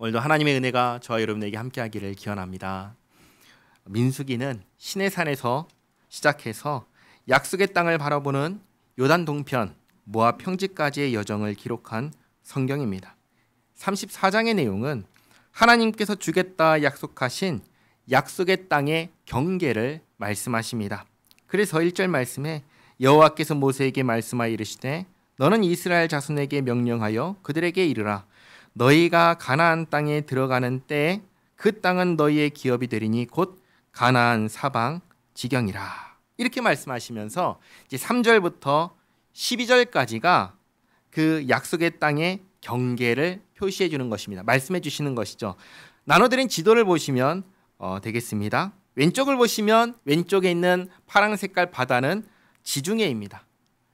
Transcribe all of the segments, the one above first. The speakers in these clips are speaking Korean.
오늘도 하나님의 은혜가 저와 여러분에게 함께하기를 기원합니다. 민수기는 시내산에서 시작해서 약속의 땅을 바라보는 요단 동편 모압 평지까지의 여정을 기록한 성경입니다. 34장의 내용은 하나님께서 주겠다 약속하신 약속의 땅의 경계를 말씀하십니다. 그래서 1절 말씀에 여호와께서 모세에게 말씀하여 이르시되 너는 이스라엘 자손에게 명령하여 그들에게 이르라 너희가 가나안 땅에 들어가는 때에 그 땅은 너희의 기업이 되리니 곧 가나안 사방 지경이라. 이렇게 말씀하시면서 이제 3절부터 12절까지가 그 약속의 땅의 경계를 표시해 주는 것입니다. 말씀해 주시는 것이죠. 나눠드린 지도를 보시면 되겠습니다. 왼쪽을 보시면 왼쪽에 있는 파란 색깔 바다는 지중해입니다.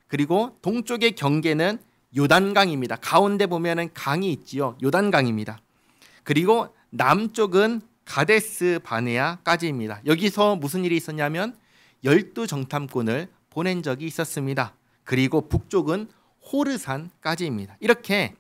그리고 동쪽의 경계는 요단강입니다. 가운데 보면은 강이 있지요. 요단강입니다. 그리고 남쪽은 가데스 바네아까지입니다. 여기서 무슨 일이 있었냐면 12정탐꾼을 보낸 적이 있었습니다. 그리고 북쪽은 호르산까지입니다. 이렇게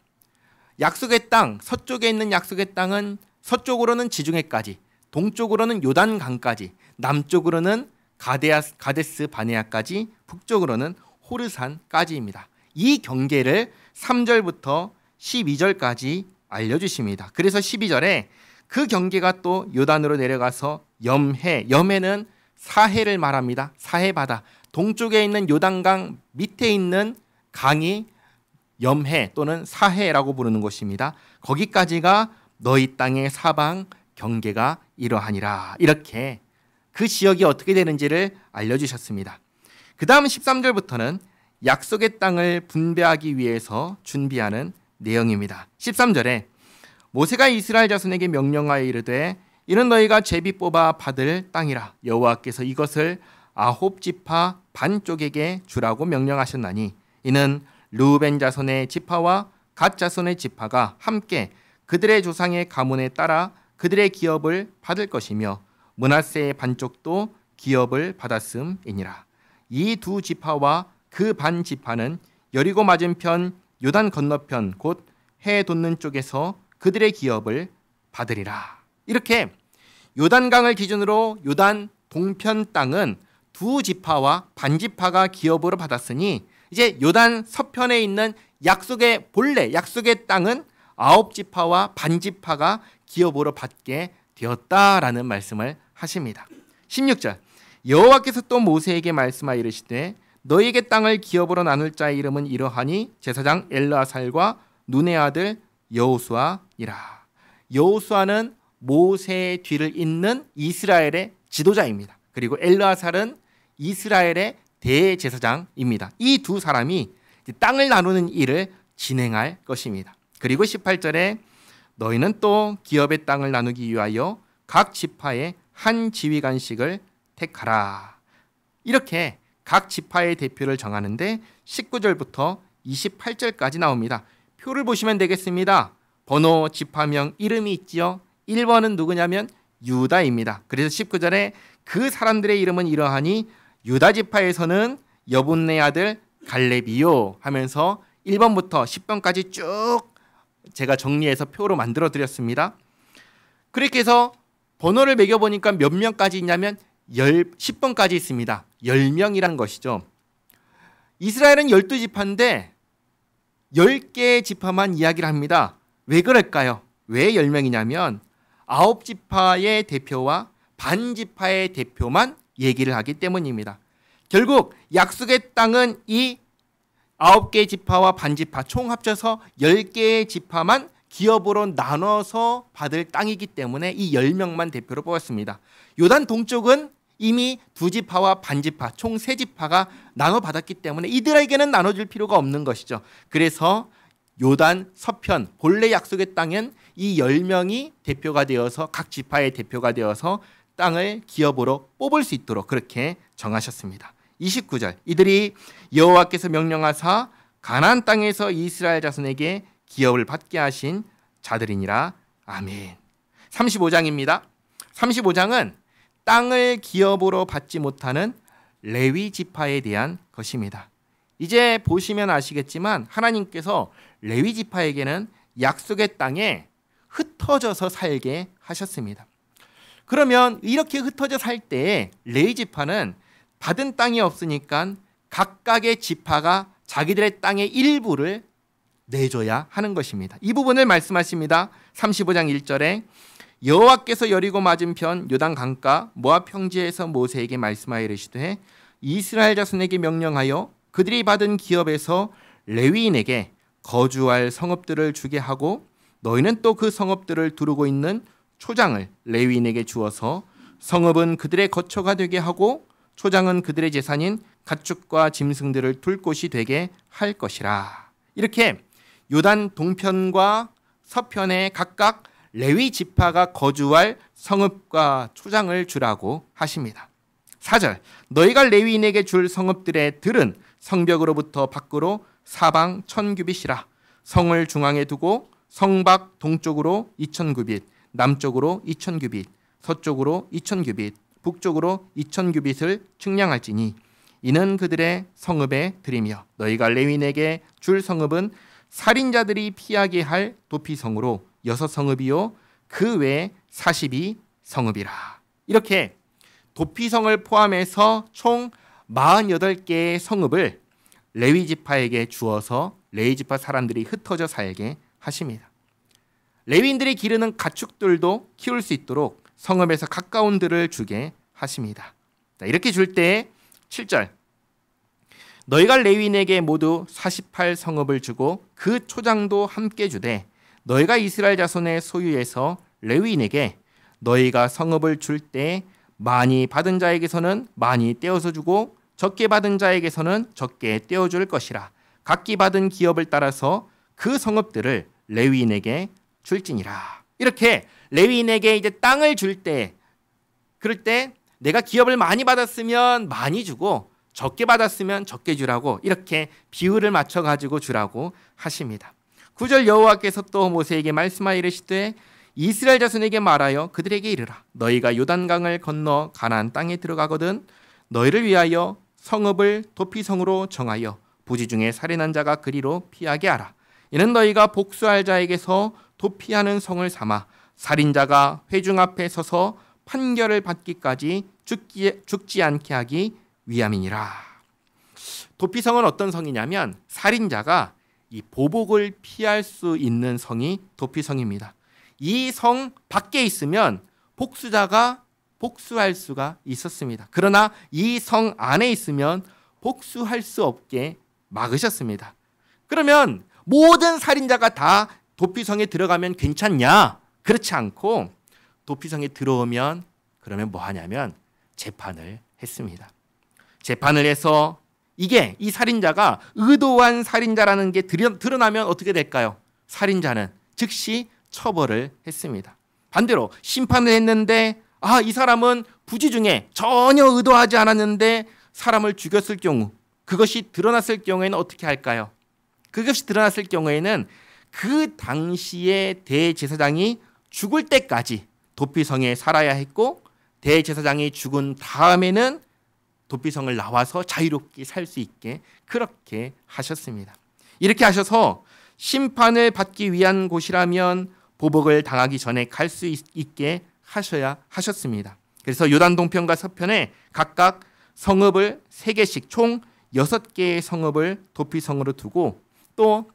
약속의 땅, 서쪽에 있는 약속의 땅은 서쪽으로는 지중해까지, 동쪽으로는 요단강까지, 남쪽으로는 가데스 바네아까지, 북쪽으로는 호르산까지입니다. 이 경계를 3절부터 12절까지 알려주십니다. 그래서 12절에 그 경계가 또 요단으로 내려가서 염해는 사해를 말합니다. 사해바다, 동쪽에 있는 요단강 밑에 있는 강이 염해 또는 사해라고 부르는 곳입니다. 거기까지가 너희 땅의 사방 경계가 이러하니라. 이렇게 그 지역이 어떻게 되는지를 알려주셨습니다. 그 다음 13절부터는 약속의 땅을 분배하기 위해서 준비하는 내용입니다. 13절에 모세가 이스라엘 자손에게 명령하여 이르되 이는 너희가 제비 뽑아 받을 땅이라 여호와께서 이것을 아홉 지파 반쪽에게 주라고 명령하셨나니 이는 르우벤 자손의 지파와 갓 자손의 지파가 함께 그들의 조상의 가문에 따라 그들의 기업을 받을 것이며 므낫세의 반쪽도 기업을 받았음이니라. 이 두 지파와 그 반 지파는 여리고 맞은편 요단 건너편 곧 해 돋는 쪽에서 그들의 기업을 받으리라. 이렇게 요단강을 기준으로 요단 동편 땅은 두 지파와 반 지파가 기업으로 받았으니 이제 요단 서편에 있는 약속의 본래 약속의 땅은 아홉 지파와 반 지파가 기업으로 받게 되었다라는 말씀을 하십니다. 16절 여호와께서 또 모세에게 말씀하여 이르시되 너희에게 땅을 기업으로 나눌 자의 이름은 이러하니 제사장 엘르아살과 눈의 아들 여호수아이라. 여호수아는 모세의 뒤를 잇는 이스라엘의 지도자입니다. 그리고 엘르아살은 이스라엘의 대제사장입니다. 이 두 사람이 땅을 나누는 일을 진행할 것입니다. 그리고 18절에 너희는 또 기업의 땅을 나누기 위하여 각 지파의 한 지휘관씩을 택하라. 이렇게 각 지파의 대표를 정하는데 19절부터 28절까지 나옵니다. 표를 보시면 되겠습니다. 번호, 지파명, 이름이 있지요. 1번은 누구냐면 유다입니다. 그래서 19절에 그 사람들의 이름은 이러하니 유다 지파에서는 여분네 아들 갈렙이요 하면서 1번부터 10번까지 쭉 제가 정리해서 표로 만들어 드렸습니다. 그렇게 해서 번호를 매겨보니까 몇 명까지 있냐면 10번까지 있습니다. 10명이란 것이죠. 이스라엘은 12지파인데 10개의 지파만 이야기를 합니다. 왜 그럴까요? 왜 10명이냐면 9지파의 대표와 반지파의 대표만 얘기를 하기 때문입니다. 결국 약속의 땅은 이 9개의 지파와 반지파 총 합쳐서 10개의 지파만 기업으로 나눠서 받을 땅이기 때문에 이 10명만 대표로 뽑았습니다. 요단 동쪽은 이미 두 지파와 반지파 총 3지파가 나눠받았기 때문에 이들에게는 나눠줄 필요가 없는 것이죠. 그래서 요단 서편 본래 약속의 땅은 이 10명이 대표가 되어서 각 지파의 대표가 되어서 땅을 기업으로 뽑을 수 있도록 그렇게 정하셨습니다. 29절 이들이 여호와께서 명령하사 가나안 땅에서 이스라엘 자손에게 기업을 받게 하신 자들이니라. 아멘. 35장입니다. 35장은 땅을 기업으로 받지 못하는 레위 지파에 대한 것입니다. 이제 보시면 아시겠지만 하나님께서 레위 지파에게는 약속의 땅에 흩어져서 살게 하셨습니다. 그러면 이렇게 흩어져 살 때 레위 지파는 받은 땅이 없으니까 각각의 지파가 자기들의 땅의 일부를 내줘야 하는 것입니다. 이 부분을 말씀하십니다. 35장 1절에 여호와께서 여리고 맞은편 요단 강가 모압 평지에서 모세에게 말씀하여 이르시되 이스라엘 자손에게 명령하여 그들이 받은 기업에서 레위인에게 거주할 성읍들을 주게 하고 너희는 또 그 성읍들을 두르고 있는 초장을 레위인에게 주어서 성읍은 그들의 거처가 되게 하고 초장은 그들의 재산인 가축과 짐승들을 둘 곳이 되게 할 것이라. 이렇게 요단 동편과 서편에 각각 레위 지파가 거주할 성읍과 초장을 주라고 하십니다. 4절 너희가 레위인에게 줄 성읍들의 들은 성벽으로부터 밖으로 사방 1000규빗이라. 성을 중앙에 두고 성밖 동쪽으로 2000규빗, 남쪽으로 2000규빗, 서쪽으로 2000규빗, 북쪽으로 2000규빗을 측량할지니 이는 그들의 성읍의 들이며 너희가 레위인에게 줄 성읍은 살인자들이 피하게 할 도피성으로 6성읍이요 그 외에 42성읍이라. 이렇게 도피성을 포함해서 총 48개의 성읍을 레위 지파에게 주어서 레위 지파 사람들이 흩어져 살게 하십니다. 레위인들이 기르는 가축들도 키울 수 있도록 성읍에서 가까운 들을 주게 하십니다. 이렇게 줄 때 7절 너희가 레위인에게 모두 48성읍을 주고 그 초장도 함께 주되 너희가 이스라엘 자손의 소유에서 레위인에게 너희가 성읍을 줄 때 많이 받은 자에게서는 많이 떼어서 주고 적게 받은 자에게서는 적게 떼어줄 것이라. 각기 받은 기업을 따라서 그 성읍들을 레위인에게 줄지니라. 이렇게 레위인에게 이제 땅을 줄 때 그럴 때 내가 기업을 많이 받았으면 많이 주고 적게 받았으면 적게 주라고 이렇게 비율을 맞춰 가지고 주라고 하십니다. 9절 여호와께서 또 모세에게 말씀하여 이르시되 이스라엘 자손에게 말하여 그들에게 이르라. 너희가 요단강을 건너 가나안 땅에 들어가거든 너희를 위하여 성읍을 도피성으로 정하여 부지 중에 살인한 자가 그리로 피하게 하라. 이는 너희가 복수할 자에게서 도피하는 성을 삼아 살인자가 회중 앞에 서서 판결을 받기까지 죽지 않게 하기 위함이니라. 도피성은 어떤 성이냐면 살인자가 이 보복을 피할 수 있는 성이 도피성입니다. 이 성 밖에 있으면 복수자가 복수할 수가 있었습니다. 그러나 이 성 안에 있으면 복수할 수 없게 막으셨습니다. 그러면 모든 살인자가 다 도피성에 들어가면 괜찮냐? 그렇지 않고 도피성에 들어오면 그러면 뭐 하냐면 재판을 했습니다. 재판을 해서 이게 이 살인자가 의도한 살인자라는 게 드러나면 어떻게 될까요? 살인자는 즉시 처벌을 했습니다. 반대로 심판을 했는데 이 사람은 부지 중에 전혀 의도하지 않았는데 사람을 죽였을 경우 그것이 드러났을 경우에는 어떻게 할까요? 그것이 드러났을 경우에는 그 당시에 대제사장이 죽을 때까지 도피성에 살아야 했고 대제사장이 죽은 다음에는 도피성을 나와서 자유롭게 살 수 있게 그렇게 하셨습니다. 이렇게 하셔서 심판을 받기 위한 곳이라면 보복을 당하기 전에 갈 수 있게 하셨습니다. 그래서 요단 동편과 서편에 각각 성읍을 3개씩 총 6개의 성읍을 도피성으로 두고 또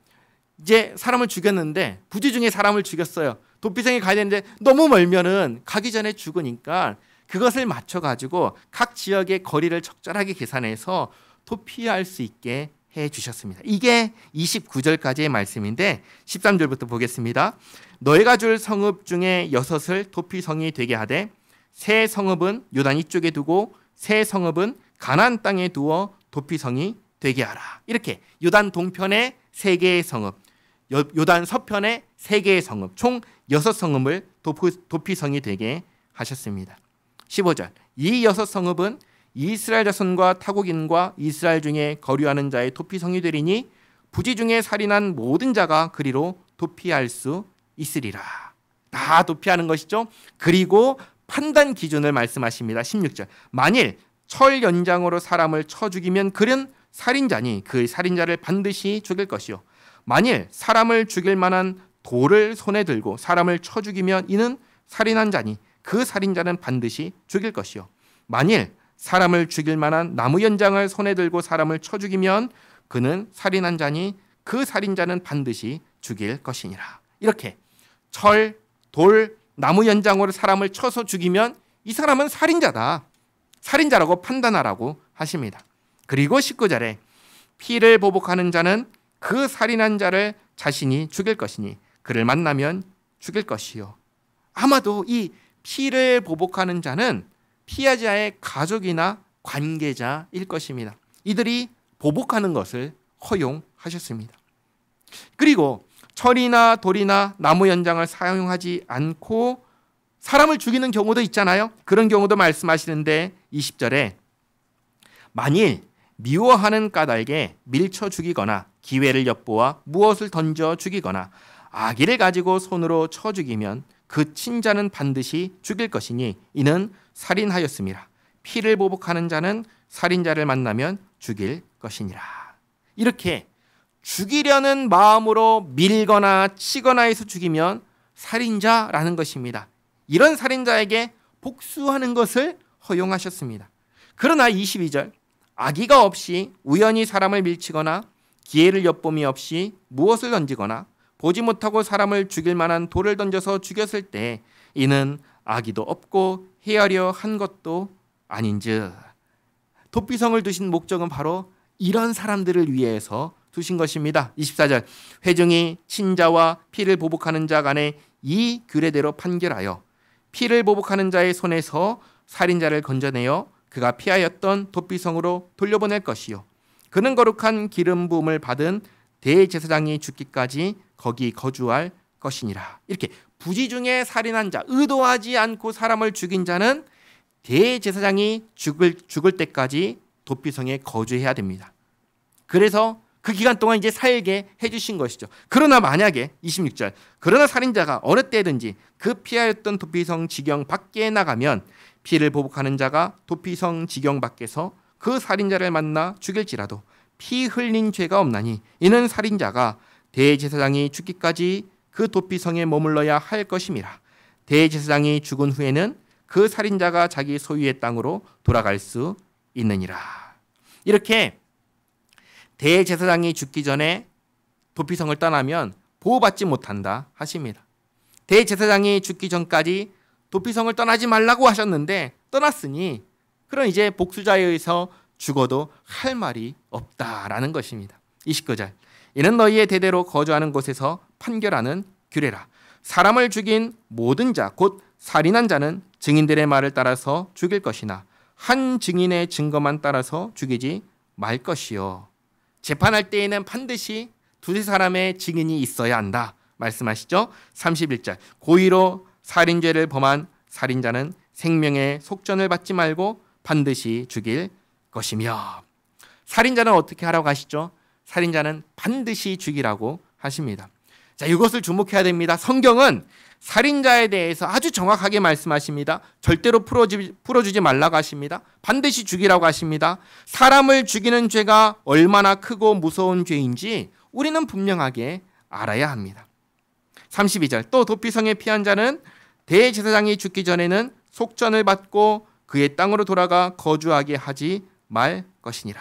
이제 사람을 죽였는데 부지 중에 사람을 죽였어요. 도피성에 가야 되는데 너무 멀면은 가기 전에 죽으니까 그것을 맞춰가지고 각 지역의 거리를 적절하게 계산해서 도피할 수 있게 해주셨습니다. 이게 29절까지의 말씀인데 13절부터 보겠습니다. 너희가 줄 성읍 중에 6을 도피성이 되게 하되 세 성읍은 요단 이쪽에 두고 세 성읍은 가나안 땅에 두어 도피성이 되게 하라. 이렇게 요단 동편에 3개의 성읍, 요단 서편에 3개의 성읍, 총 6성읍을 도피성이 되게 하셨습니다. 15절 이 6성읍은 이스라엘 자손과 타국인과 이스라엘 중에 거류하는 자의 도피성이 되리니 부지 중에 살인한 모든 자가 그리로 도피할 수 있으리라. 다 도피하는 것이죠. 그리고 판단 기준을 말씀하십니다. 16절 만일 철 연장으로 사람을 쳐 죽이면 그는 살인자니 그 살인자를 반드시 죽일 것이요 만일 사람을 죽일 만한 돌을 손에 들고 사람을 쳐 죽이면 이는 살인한 자니 그 살인자는 반드시 죽일 것이요. 만일 사람을 죽일 만한 나무 연장을 손에 들고 사람을 쳐 죽이면 그는 살인한 자니 그 살인자는 반드시 죽일 것이니라. 이렇게 철, 돌, 나무 연장으로 사람을 쳐서 죽이면 이 사람은 살인자다. 살인자라고 판단하라고 하십니다. 그리고 19절에 피를 보복하는 자는 그 살인한 자를 자신이 죽일 것이니 그를 만나면 죽일 것이요. 아마도 이 피를 보복하는 자는 피해자의 가족이나 관계자일 것입니다. 이들이 보복하는 것을 허용하셨습니다. 그리고 철이나 돌이나 나무 연장을 사용하지 않고 사람을 죽이는 경우도 있잖아요. 그런 경우도 말씀하시는데 20절에 만일 미워하는 까닭에 밀쳐 죽이거나 기회를 엿보아 무엇을 던져 죽이거나 아기를 가지고 손으로 쳐 죽이면 그 친자는 반드시 죽일 것이니 이는 살인하였음이라. 피를 보복하는 자는 살인자를 만나면 죽일 것이니라. 이렇게 죽이려는 마음으로 밀거나 치거나 해서 죽이면 살인자라는 것입니다. 이런 살인자에게 복수하는 것을 허용하셨습니다. 그러나 22절 악의가 없이 우연히 사람을 밀치거나 기회를 엿봄이 없이 무엇을 던지거나 보지 못하고 사람을 죽일 만한 돌을 던져서 죽였을 때 이는 악의도 없고 헤아려 한 것도 아닌즉. 도피성을 두신 목적은 바로 이런 사람들을 위해서 두신 것입니다. 24절 회중이 친자와 피를 보복하는 자 간에 이 규례대로 판결하여 피를 보복하는 자의 손에서 살인자를 건져내어 그가 피하였던 도피성으로 돌려보낼 것이요. 그는 거룩한 기름 부음을 받은 대제사장이 죽기까지 거기 거주할 것이니라. 이렇게 부지 중에 살인한 자, 의도하지 않고 사람을 죽인 자는 대제사장이 죽을 때까지 도피성에 거주해야 됩니다. 그래서 그 기간 동안 이제 살게 해주신 것이죠. 그러나 만약에 26절 그러나 살인자가 어느 때든지 그 피하였던 도피성 지경 밖에 나가면 피를 보복하는 자가 도피성 지경 밖에서 그 살인자를 만나 죽일지라도 피 흘린 죄가 없나니 이는 살인자가 대제사장이 죽기까지 그 도피성에 머물러야 할 것임이라. 대제사장이 죽은 후에는 그 살인자가 자기 소유의 땅으로 돌아갈 수 있느니라. 이렇게 대제사장이 죽기 전에 도피성을 떠나면 보호받지 못한다 하십니다. 대제사장이 죽기 전까지 도피성을 떠나지 말라고 하셨는데 떠났으니 그럼 이제 복수자에 의해서 죽어도 할 말이 없다라는 것입니다. 29절 이는 너희의 대대로 거주하는 곳에서 판결하는 규례라. 사람을 죽인 모든 자 곧 살인한 자는 증인들의 말을 따라서 죽일 것이나 한 증인의 증거만 따라서 죽이지 말 것이요. 재판할 때에는 반드시 두세 사람의 증인이 있어야 한다 말씀하시죠. 31절 고의로 살인죄를 범한 살인자는 생명의 속전을 받지 말고 반드시 죽일 것이며. 살인자는 어떻게 하라고 하시죠? 살인자는 반드시 죽이라고 하십니다. 자, 이것을 주목해야 됩니다. 성경은 살인자에 대해서 아주 정확하게 말씀하십니다. 절대로 풀어주지 말라고 하십니다. 반드시 죽이라고 하십니다. 사람을 죽이는 죄가 얼마나 크고 무서운 죄인지 우리는 분명하게 알아야 합니다. 32절 또 도피성에 피한 자는 대제사장이 죽기 전에는 속전을 받고 그의 땅으로 돌아가 거주하게 하지 말 것이니라.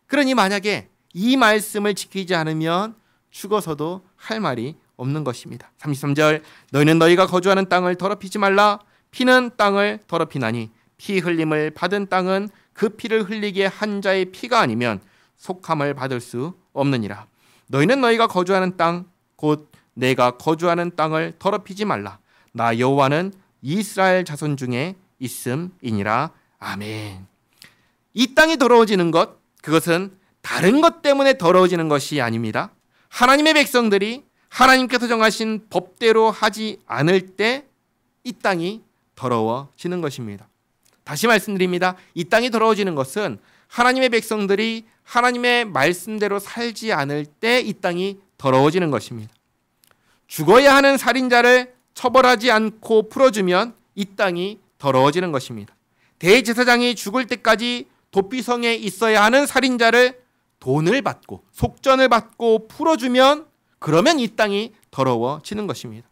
그러니 만약에 이 말씀을 지키지 않으면 죽어서도 할 말이 없는 것입니다. 33절 너희는 너희가 거주하는 땅을 더럽히지 말라. 피는 땅을 더럽히나니 피 흘림을 받은 땅은 그 피를 흘리게 한 자의 피가 아니면 속함을 받을 수 없느니라. 너희는 너희가 거주하는 땅 곧 내가 거주하는 땅을 더럽히지 말라. 나 여호와는 이스라엘 자손 중에 있음이니라. 아멘. 이 땅이 더러워지는 것, 그것은 다른 것 때문에 더러워지는 것이 아닙니다. 하나님의 백성들이 하나님께서 정하신 법대로 하지 않을 때 이 땅이 더러워지는 것입니다. 다시 말씀드립니다. 이 땅이 더러워지는 것은 하나님의 백성들이 하나님의 말씀대로 살지 않을 때 이 땅이 더러워지는 것입니다. 죽어야 하는 살인자를 처벌하지 않고 풀어주면 이 땅이 더러워지는 것입니다. 대제사장이 죽을 때까지 도피성에 있어야 하는 살인자를 돈을 받고 속전을 받고 풀어주면 그러면 이 땅이 더러워지는 것입니다.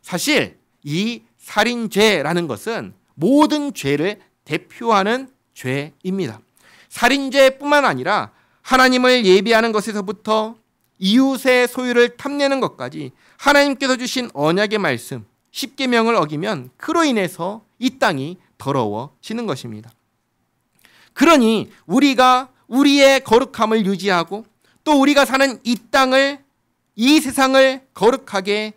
사실 이 살인죄라는 것은 모든 죄를 대표하는 죄입니다. 살인죄뿐만 아니라 하나님을 예비하는 것에서부터 이웃의 소유를 탐내는 것까지 하나님께서 주신 언약의 말씀, 십계명을 어기면 그로 인해서 이 땅이 더러워지는 것입니다. 그러니 우리가 우리의 거룩함을 유지하고 또 우리가 사는 이 땅을, 이 세상을 거룩하게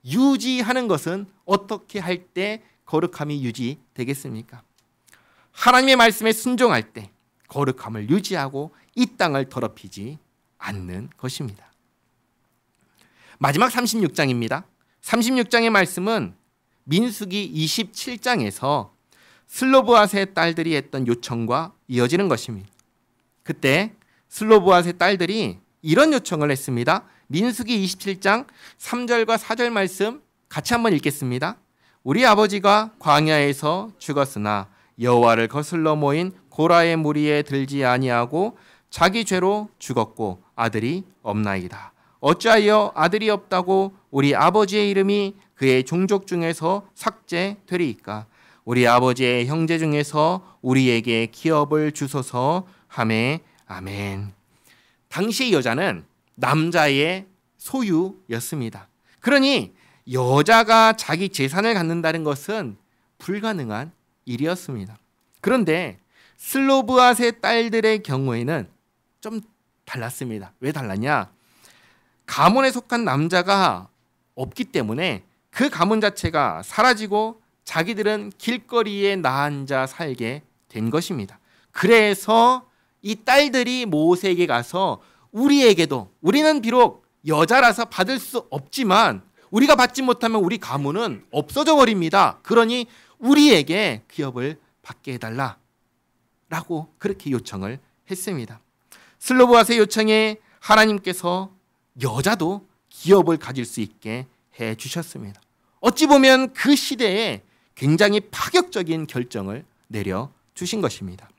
유지하는 것은 어떻게 할 때 거룩함이 유지되겠습니까? 하나님의 말씀에 순종할 때 거룩함을 유지하고 이 땅을 더럽히지 않는 것입니다. 마지막 36장입니다. 36장의 말씀은 민수기 27장에서 슬로브앗의 딸들이 했던 요청과 이어지는 것입니다. 그때 슬로브앗의 딸들이 이런 요청을 했습니다. 민수기 27장 3절과 4절 말씀 같이 한번 읽겠습니다. 우리 아버지가 광야에서 죽었으나 여호와를 거슬러 모인 고라의 무리에 들지 아니하고 자기 죄로 죽었고 아들이 없나이다. 어찌하여 아들이 없다고 우리 아버지의 이름이 그의 종족 중에서 삭제되리이까? 우리 아버지의 형제 중에서 우리에게 기업을 주소서 하매 아멘. 당시의 여자는 남자의 소유였습니다. 그러니 여자가 자기 재산을 갖는다는 것은 불가능한 일이었습니다. 그런데 슬로브앗의 딸들의 경우에는 좀 달랐습니다. 왜 달랐냐? 가문에 속한 남자가 없기 때문에 그 가문 자체가 사라지고 자기들은 길거리에 나앉아 살게 된 것입니다. 그래서 이 딸들이 모세에게 가서 우리는 비록 여자라서 받을 수 없지만 우리가 받지 못하면 우리 가문은 없어져 버립니다. 그러니 우리에게 기업을 받게 해달라 라고 그렇게 요청을 했습니다. 슬로브앗의 요청에 하나님께서 여자도 기업을 가질 수 있게 해주셨습니다. 어찌 보면 그 시대에 굉장히 파격적인 결정을 내려주신 것입니다.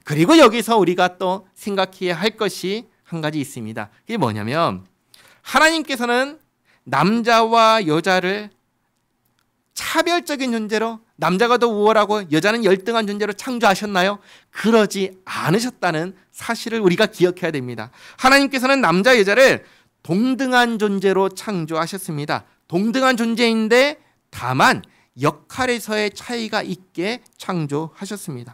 그리고 여기서 우리가 또 생각해야 할 것이 한 가지 있습니다. 그게 뭐냐면 하나님께서는 남자와 여자를 차별적인 존재로, 남자가 더 우월하고 여자는 열등한 존재로 창조하셨나요? 그러지 않으셨다는 사실을 우리가 기억해야 됩니다. 하나님께서는 남자 여자를 동등한 존재로 창조하셨습니다. 동등한 존재인데 다만 역할에서의 차이가 있게 창조하셨습니다.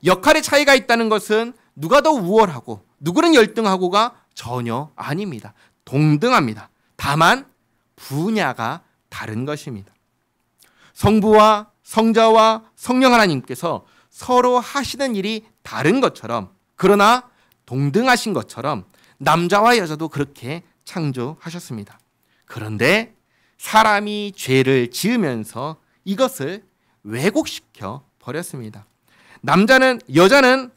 역할의 차이가 있다는 것은 누가 더 우월하고 누구는 열등하고가 전혀 아닙니다. 동등합니다. 다만 분야가 다른 것입니다. 성부와 성자와 성령 하나님께서 서로 하시는 일이 다른 것처럼, 그러나 동등하신 것처럼 남자와 여자도 그렇게 창조하셨습니다. 그런데 사람이 죄를 지으면서 이것을 왜곡시켜 버렸습니다. 여자는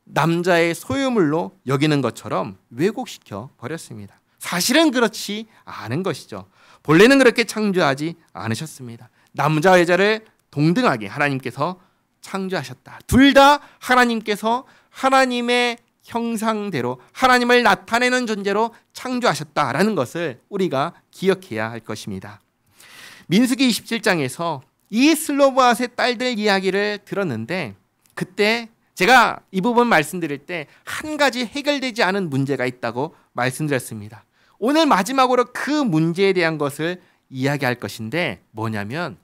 남자의 소유물로 여기는 것처럼 왜곡시켜 버렸습니다. 사실은 그렇지 않은 것이죠. 본래는 그렇게 창조하지 않으셨습니다. 남자와 여자를 동등하게 하나님께서 창조하셨다. 둘 다 하나님께서 하나님의 형상대로 하나님을 나타내는 존재로 창조하셨다라는 것을 우리가 기억해야 할 것입니다. 민수기 27장에서 이 슬로브앗의 딸들 이야기를 들었는데 그때 제가 이 부분 말씀드릴 때 한 가지 해결되지 않은 문제가 있다고 말씀드렸습니다. 오늘 마지막으로 그 문제에 대한 것을 이야기할 것인데 뭐냐면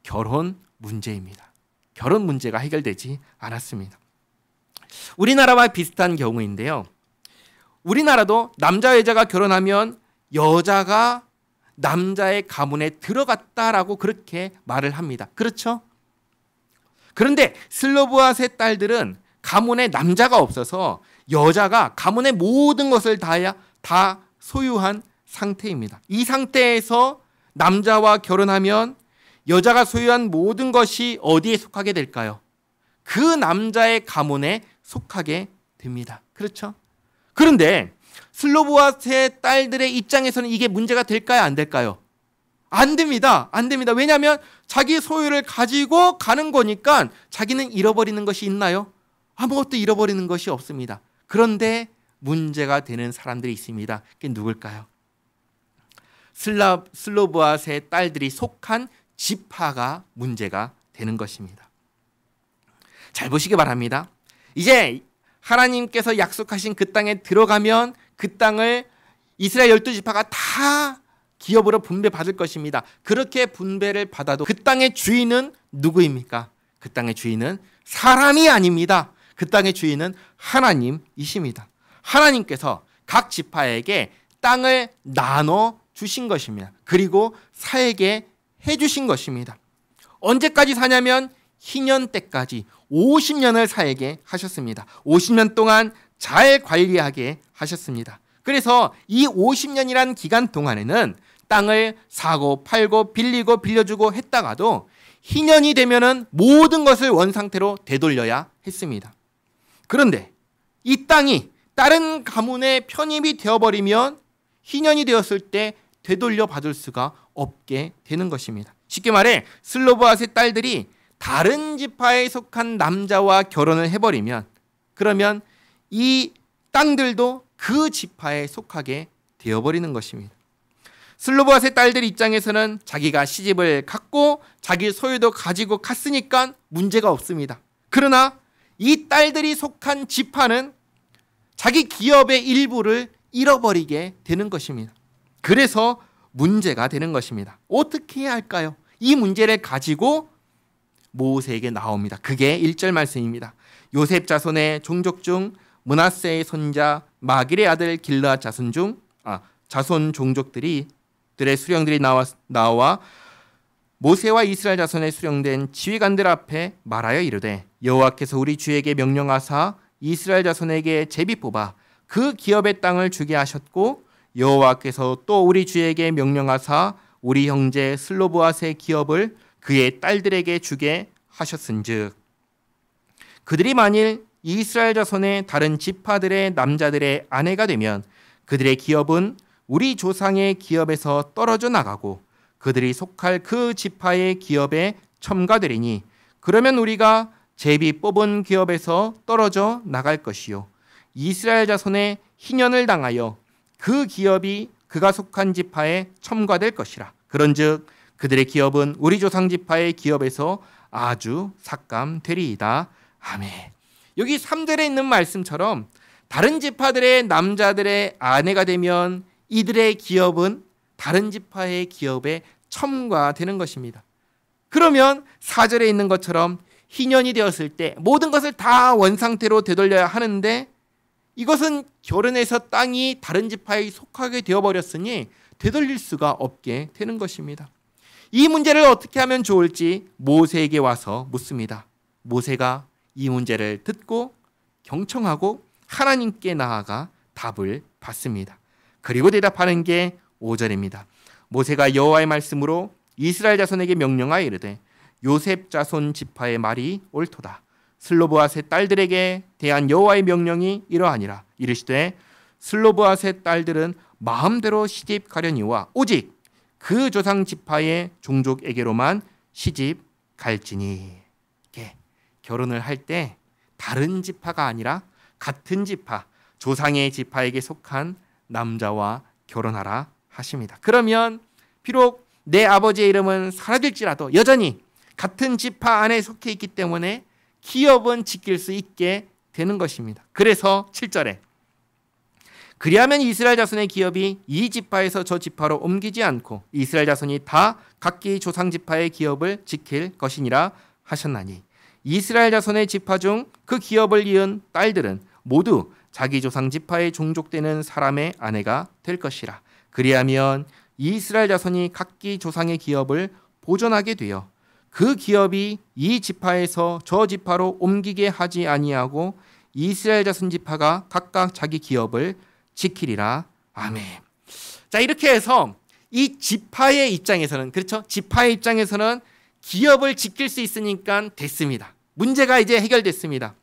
결혼 문제입니다. 결혼 문제가 해결되지 않았습니다. 우리나라와 비슷한 경우인데요. 우리나라도 남자 여자가 결혼하면 여자가 남자의 가문에 들어갔다라고 그렇게 말을 합니다. 그렇죠? 그런데 슬로브앗의 딸들은 가문에 남자가 없어서 여자가 가문의 모든 것을 다 소유한 상태입니다. 이 상태에서 남자와 결혼하면 여자가 소유한 모든 것이 어디에 속하게 될까요? 그 남자의 가문에 속하게 됩니다. 그렇죠? 그런데 슬로브앗의 딸들의 입장에서는 이게 문제가 될까요? 안 될까요? 안 됩니다. 안 됩니다. 왜냐하면 자기 소유를 가지고 가는 거니까 자기는 잃어버리는 것이 있나요? 아무것도 잃어버리는 것이 없습니다. 그런데 문제가 되는 사람들이 있습니다. 그게 누굴까요? 슬로보앗의 딸들이 속한 지파가 문제가 되는 것입니다. 잘 보시기 바랍니다. 이제 하나님께서 약속하신 그 땅에 들어가면 그 땅을 이스라엘 12지파가 다 기업으로 분배받을 것입니다. 그렇게 분배를 받아도 그 땅의 주인은 누구입니까? 그 땅의 주인은 사람이 아닙니다. 그 땅의 주인은 하나님이십니다. 하나님께서 각 지파에게 땅을 나눠 주신 것입니다. 그리고 살게 해주신 것입니다. 언제까지 사냐면 희년 때까지 50년을 살게 하셨습니다. 50년 동안 잘 관리하게 하셨습니다. 그래서 이 50년이란 기간 동안에는 땅을 사고 팔고 빌리고 빌려주고 했다가도 희년이 되면은 모든 것을 원상태로 되돌려야 했습니다. 그런데 이 땅이 다른 가문에 편입이 되어버리면 희년이 되었을 때 되돌려 받을 수가 없게 되는 것입니다. 쉽게 말해 슬로보앗의 딸들이 다른 지파에 속한 남자와 결혼을 해버리면 그러면 이 땅들도 그 지파에 속하게 되어버리는 것입니다. 슬로보앗의 딸들 입장에서는 자기가 시집을 갔고 자기 소유도 가지고 갔으니까 문제가 없습니다. 그러나 이 딸들이 속한 지파는 자기 기업의 일부를 잃어버리게 되는 것입니다. 그래서 문제가 되는 것입니다. 어떻게 해야 할까요? 이 문제를 가지고 모세에게 나옵니다. 그게 1절 말씀입니다. 요셉 자손의 종족 중 므낫세의 손자 마길의 아들 길르앗 자손 종족들의 수령들이 나와 모세와 이스라엘 자손의 수령된 지휘관들 앞에 말하여 이르되 여호와께서 우리 주에게 명령하사 이스라엘 자손에게 제비 뽑아 그 기업의 땅을 주게 하셨고 여호와께서 또 우리 주에게 명령하사 우리 형제 슬로보앗의 기업을 그의 딸들에게 주게 하셨은즉 그들이 만일 이스라엘 자손의 다른 지파들의 남자들의 아내가 되면 그들의 기업은 우리 조상의 기업에서 떨어져 나가고 그들이 속할 그 지파의 기업에 첨가되리니 그러면 우리가 제비 뽑은 기업에서 떨어져 나갈 것이요 이스라엘 자손의 희년을 당하여 그 기업이 그가 속한 지파에 첨가될 것이라. 그런즉 그들의 기업은 우리 조상 지파의 기업에서 아주 삭감되리이다. 아멘. 여기 3절에 있는 말씀처럼 다른 지파들의 남자들의 아내가 되면 이들의 기업은 다른 지파의 기업에 첨가되는 것입니다. 그러면 4절에 있는 것처럼 희년이 되었을 때 모든 것을 다 원상태로 되돌려야 하는데 이것은 결혼해서 땅이 다른 지파에 속하게 되어버렸으니 되돌릴 수가 없게 되는 것입니다. 이 문제를 어떻게 하면 좋을지 모세에게 와서 묻습니다. 모세가 이 문제를 듣고 경청하고 하나님께 나아가 답을 받습니다. 그리고 대답하는 게 5절입니다. 모세가 여호와의 말씀으로 이스라엘 자손에게 명령하여 이르되 요셉 자손 지파의 말이 옳도다. 슬로보앗의 딸들에게 대한 여호와의 명령이 이러하니라. 이르시되 슬로보앗의 딸들은 마음대로 시집 가려니와 오직 그 조상 지파의 종족에게로만 시집 갈지니. 결혼을 할 때 다른 지파가 아니라 같은 지파, 조상의 지파에게 속한 남자와 결혼하라 하십니다. 그러면 비록 내 아버지의 이름은 사라질지라도 여전히 같은 지파 안에 속해 있기 때문에 기업은 지킬 수 있게 되는 것입니다. 그래서 7절에 그리하면 이스라엘 자손의 기업이 이 지파에서 저 지파로 옮기지 않고 이스라엘 자손이 다 각기 조상 지파의 기업을 지킬 것이니라 하셨나니 이스라엘 자손의 지파 중 그 기업을 이은 딸들은 모두 자기 조상 지파에 종족되는 사람의 아내가 될 것이라. 그리하면 이스라엘 자손이 각기 조상의 기업을 보존하게 되어 그 기업이 이 지파에서 저 지파로 옮기게 하지 아니하고 이스라엘 자손 지파가 각각 자기 기업을 지키리라. 아멘. 자, 이렇게 해서 이 지파의 입장에서는, 그렇죠? 지파의 입장에서는 기업을 지킬 수 있으니까 됐습니다. 문제가 이제 해결됐습니다.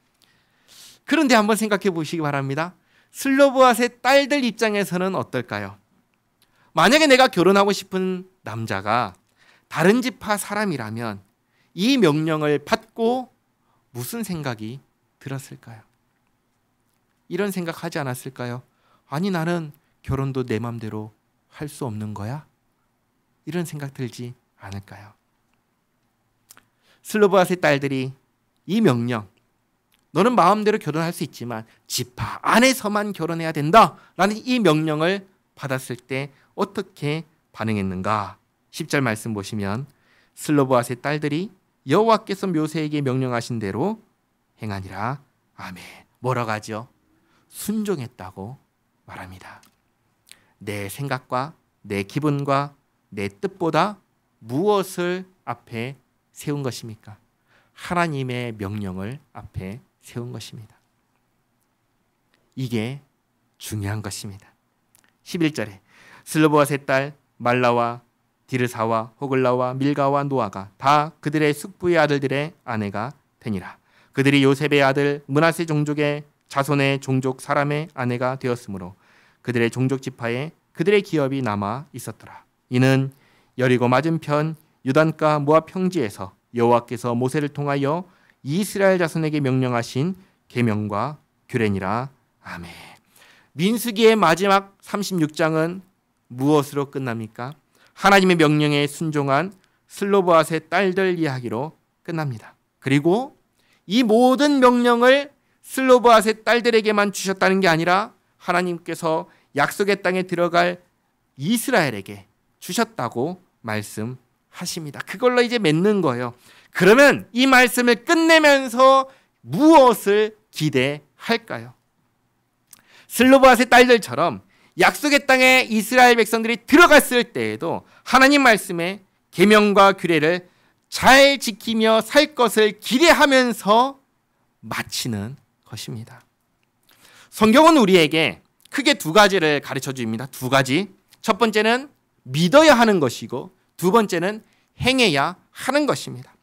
그런데 한번 생각해 보시기 바랍니다. 슬로보앗의 딸들 입장에서는 어떨까요? 만약에 내가 결혼하고 싶은 남자가 다른 지파 사람이라면 이 명령을 받고 무슨 생각이 들었을까요? 이런 생각하지 않았을까요? 아니, 나는 결혼도 내 맘대로 할 수 없는 거야? 이런 생각 들지 않을까요? 슬로보앗의 딸들이 이 명령, 너는 마음대로 결혼할 수 있지만 지파 안에서만 결혼해야 된다라는 이 명령을 받았을 때 어떻게 반응했는가? 10절 말씀 보시면 슬로보앗의 딸들이 여호와께서 모세에게 명령하신 대로 행하니라. 아멘. 뭐라고 하죠? 순종했다고 말합니다. 내 생각과 내 기분과 내 뜻보다 무엇을 앞에 세운 것입니까? 하나님의 명령을 앞에 세운 것입니다. 이게 중요한 것입니다. 11절에 슬로보앗의 딸 말라와 디르사와 호글라와 밀가와 노아가 다 그들의 숙부의 아들들의 아내가 되니라. 그들이 요셉의 아들 므낫세 종족의 자손의 종족 사람의 아내가 되었으므로 그들의 종족 지파에 그들의 기업이 남아 있었더라. 이는 여리고 맞은편 요단가 모압 평지에서 여호와께서 모세를 통하여 이스라엘 자손에게 명령하신 계명과 규례니라. 아멘. 민수기의 마지막 36장은 무엇으로 끝납니까? 하나님의 명령에 순종한 슬로보앗의 딸들 이야기로 끝납니다. 그리고 이 모든 명령을 슬로보앗의 딸들에게만 주셨다는 게 아니라 하나님께서 약속의 땅에 들어갈 이스라엘에게 주셨다고 말씀하십니다. 그걸로 이제 맺는 거예요. 그러면 이 말씀을 끝내면서 무엇을 기대할까요? 슬로보앗의 딸들처럼 약속의 땅에 이스라엘 백성들이 들어갔을 때에도 하나님 말씀의 계명과 규례를 잘 지키며 살 것을 기대하면서 마치는 것입니다. 성경은 우리에게 크게 두 가지를 가르쳐 줍니다. 두 가지. 첫 번째는 믿어야 하는 것이고 두 번째는 행해야 하는 것입니다.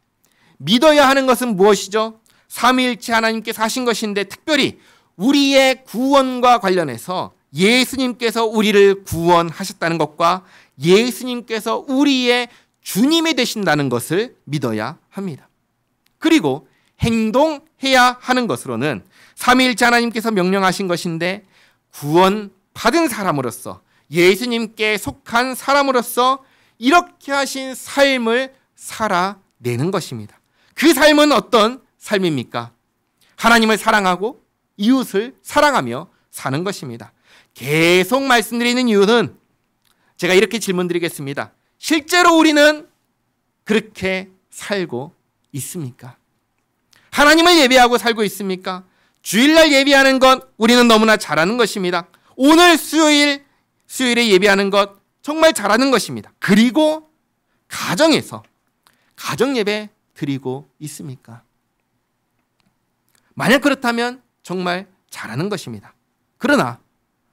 믿어야 하는 것은 무엇이죠? 삼위일체 하나님께서 하신 것인데 특별히 우리의 구원과 관련해서 예수님께서 우리를 구원하셨다는 것과 예수님께서 우리의 주님이 되신다는 것을 믿어야 합니다. 그리고 행동해야 하는 것으로는 삼위일체 하나님께서 명령하신 것인데 구원받은 사람으로서 예수님께 속한 사람으로서 이렇게 하신 삶을 살아내는 것입니다. 그 삶은 어떤 삶입니까? 하나님을 사랑하고 이웃을 사랑하며 사는 것입니다. 계속 말씀드리는 이유는 제가 이렇게 질문드리겠습니다. 실제로 우리는 그렇게 살고 있습니까? 하나님을 예배하고 살고 있습니까? 주일날 예배하는 것 우리는 너무나 잘하는 것입니다. 오늘 수요일에 예배하는 것 정말 잘하는 것입니다. 그리고 가정에서 가정 예배 드리고 있습니까? 만약 그렇다면 정말 잘하는 것입니다. 그러나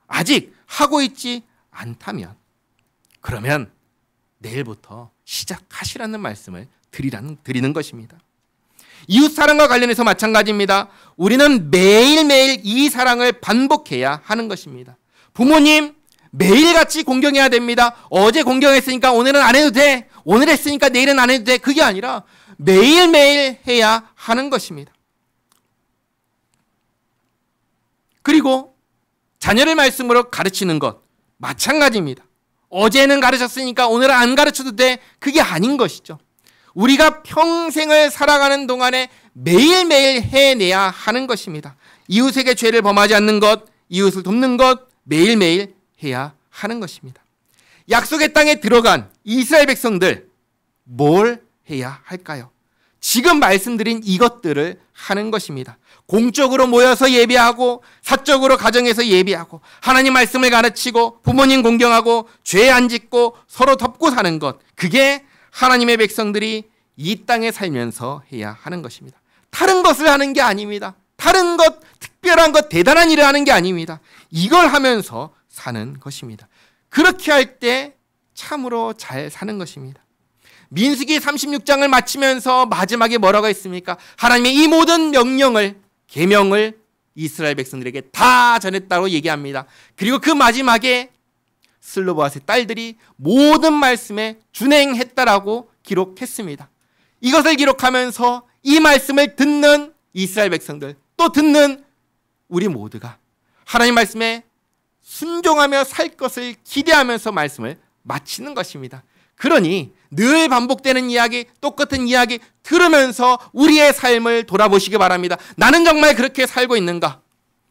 아직 하고 있지 않다면 그러면 내일부터 시작하시라는 말씀을 드리는 것입니다. 이웃 사랑과 관련해서 마찬가지입니다. 우리는 매일매일 이 사랑을 반복해야 하는 것입니다. 부모님 매일같이 공경해야 됩니다. 어제 공경했으니까 오늘은 안 해도 돼. 오늘 했으니까 내일은 안 해도 돼. 그게 아니라 매일매일 해야 하는 것입니다. 그리고 자녀를 말씀으로 가르치는 것 마찬가지입니다. 어제는 가르쳤으니까 오늘은 안 가르쳐도 돼. 그게 아닌 것이죠. 우리가 평생을 살아가는 동안에 매일매일 해내야 하는 것입니다. 이웃에게 죄를 범하지 않는 것, 이웃을 돕는 것 매일매일 해야 하는 것입니다. 약속의 땅에 들어간 이스라엘 백성들 뭘 해야 할까요? 지금 말씀드린 이것들을 하는 것입니다. 공적으로 모여서 예배하고 사적으로 가정에서 예배하고 하나님 말씀을 가르치고 부모님 공경하고 죄 안 짓고 서로 덮고 사는 것 그게 하나님의 백성들이 이 땅에 살면서 해야 하는 것입니다. 다른 것을 하는 게 아닙니다. 다른 것, 특별한 것, 대단한 일을 하는 게 아닙니다. 이걸 하면서 사는 것입니다. 그렇게 할 때 참으로 잘 사는 것입니다. 민수기 36장을 마치면서 마지막에 뭐라고 했습니까? 하나님의 이 모든 명령을, 계명을 이스라엘 백성들에게 다 전했다고 얘기합니다. 그리고 그 마지막에 슬로보앗의 딸들이 모든 말씀에 준행했다라고 기록했습니다. 이것을 기록하면서 이 말씀을 듣는 이스라엘 백성들, 또 듣는 우리 모두가 하나님 말씀에 순종하며 살 것을 기대하면서 말씀을 마치는 것입니다. 그러니 늘 반복되는 이야기, 똑같은 이야기 들으면서 우리의 삶을 돌아보시기 바랍니다. 나는 정말 그렇게 살고 있는가?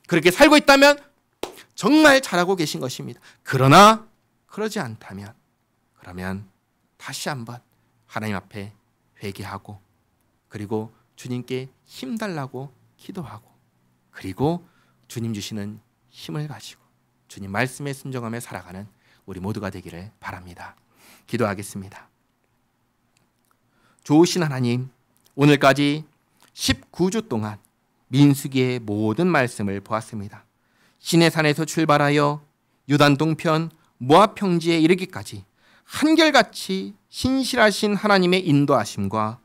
그렇게 살고 있다면 정말 잘하고 계신 것입니다. 그러나 그러지 않다면 그러면 다시 한번 하나님 앞에 회개하고 그리고 주님께 힘달라고 기도하고 그리고 주님 주시는 힘을 가지고 주님 말씀에 순종하며 살아가는 우리 모두가 되기를 바랍니다. 기도하겠습니다. 좋으신 하나님, 오늘까지 19주 동안 민수기의 모든 말씀을 보았습니다. 시내산에서 출발하여 요단 동편 모압 평지에 이르기까지 한결같이 신실하신 하나님의 인도하심과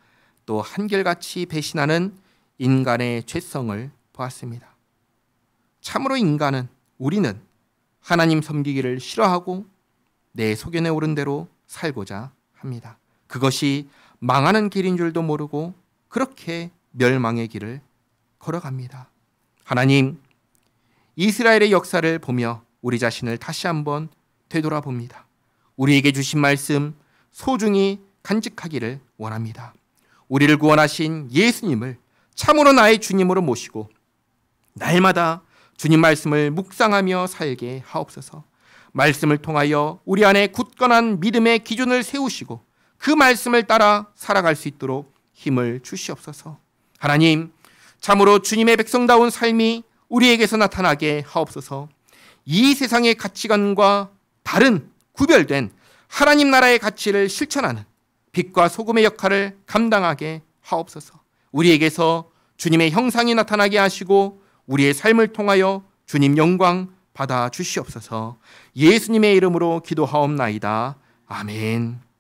또 한결같이 배신하는 인간의 죄성을 보았습니다. 참으로 인간은, 우리는 하나님 섬기기를 싫어하고 내 소견에 오른 대로 살고자 합니다. 그것이 망하는 길인 줄도 모르고 그렇게 멸망의 길을 걸어갑니다. 하나님, 이스라엘의 역사를 보며 우리 자신을 다시 한번 되돌아봅니다. 우리에게 주신 말씀 소중히 간직하기를 원합니다. 우리를 구원하신 예수님을 참으로 나의 주님으로 모시고 날마다 주님 말씀을 묵상하며 살게 하옵소서. 말씀을 통하여 우리 안에 굳건한 믿음의 기준을 세우시고 그 말씀을 따라 살아갈 수 있도록 힘을 주시옵소서. 하나님, 참으로 주님의 백성다운 삶이 우리에게서 나타나게 하옵소서. 이 세상의 가치관과 다른 구별된 하나님 나라의 가치를 실천하는 빛과 소금의 역할을 감당하게 하옵소서. 우리에게서 주님의 형상이 나타나게 하시고 우리의 삶을 통하여 주님 영광 받아 주시옵소서. 예수님의 이름으로 기도하옵나이다. 아멘.